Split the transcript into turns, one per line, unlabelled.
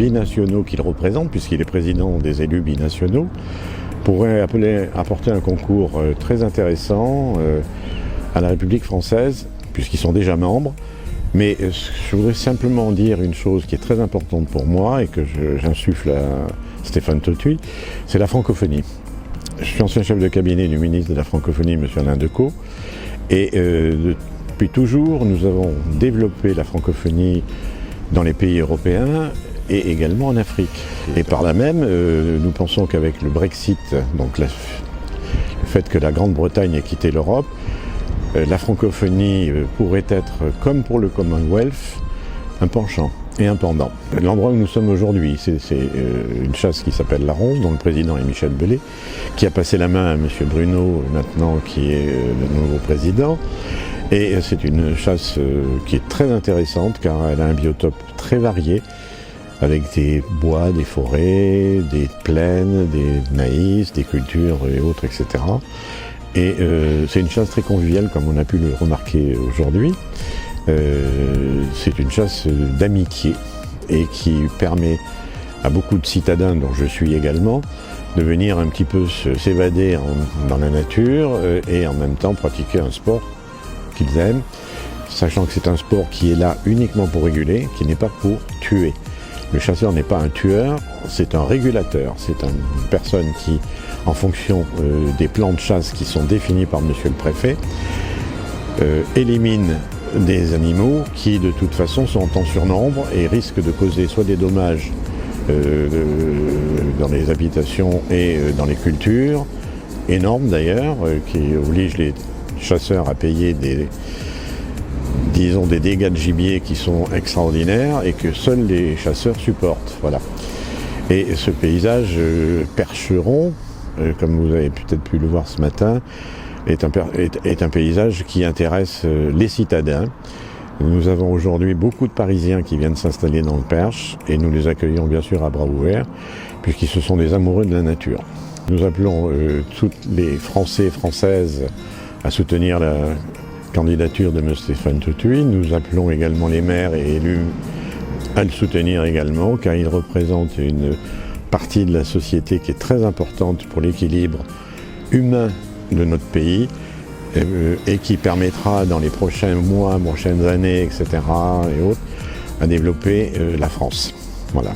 binationaux qu'il représente, puisqu'il est président des élus binationaux, pourrait apporter un concours très intéressant à la République française, puisqu'ils sont déjà membres. Mais je voudrais simplement dire une chose qui est très importante pour moi et que j'insuffle à Stéphane Totuy, c'est la francophonie. Je suis ancien chef de cabinet du ministre de la francophonie, M. Alain Decaux, et depuis toujours, nous avons développé la francophonie dans les pays européens et également en Afrique. Et par là même, nous pensons qu'avec le Brexit, donc le fait que la Grande-Bretagne ait quitté l'Europe, la francophonie pourrait être, comme pour le Commonwealth, un penchant et un pendant. L'endroit où nous sommes aujourd'hui, c'est une chasse qui s'appelle la Ronde, dont le président est Michel Bellet, qui a passé la main à M. Bruno, maintenant, qui est le nouveau président. Et c'est une chasse qui est très intéressante, car elle a un biotope très varié, avec des bois, des forêts, des plaines, des maïs, des cultures et autres, etc. Et c'est une chasse très conviviale, comme on a pu le remarquer aujourd'hui. C'est une chasse d'amitié et qui permet à beaucoup de citadins, dont je suis également, de venir un petit peu s'évader dans la nature et en même temps pratiquer un sport qu'ils aiment, sachant que c'est un sport qui est là uniquement pour réguler, qui n'est pas pour tuer. Le chasseur n'est pas un tueur, c'est un régulateur, c'est une personne qui, en fonction des plans de chasse qui sont définis par monsieur le préfet, élimine des animaux qui de toute façon sont en surnombre et risquent de causer soit des dommages dans les habitations et dans les cultures, énormes d'ailleurs, qui obligent les chasseurs à payer des dégâts de gibier qui sont extraordinaires et que seuls les chasseurs supportent. Voilà. Et ce paysage Percheron, comme vous avez peut-être pu le voir ce matin, est un paysage qui intéresse les citadins. Nous avons aujourd'hui beaucoup de Parisiens qui viennent s'installer dans le Perche et nous les accueillons bien sûr à bras ouverts puisqu'ils se sont des amoureux de la nature. Nous appelons tous les Français et Françaises à soutenir la candidature de M. Stéphane Totuy. Nous appelons également les maires et élus à le soutenir également car il représente une partie de la société qui est très importante pour l'équilibre humain de notre pays et qui permettra dans les prochains mois, prochaines années, etc. et autres, à développer la France. Voilà.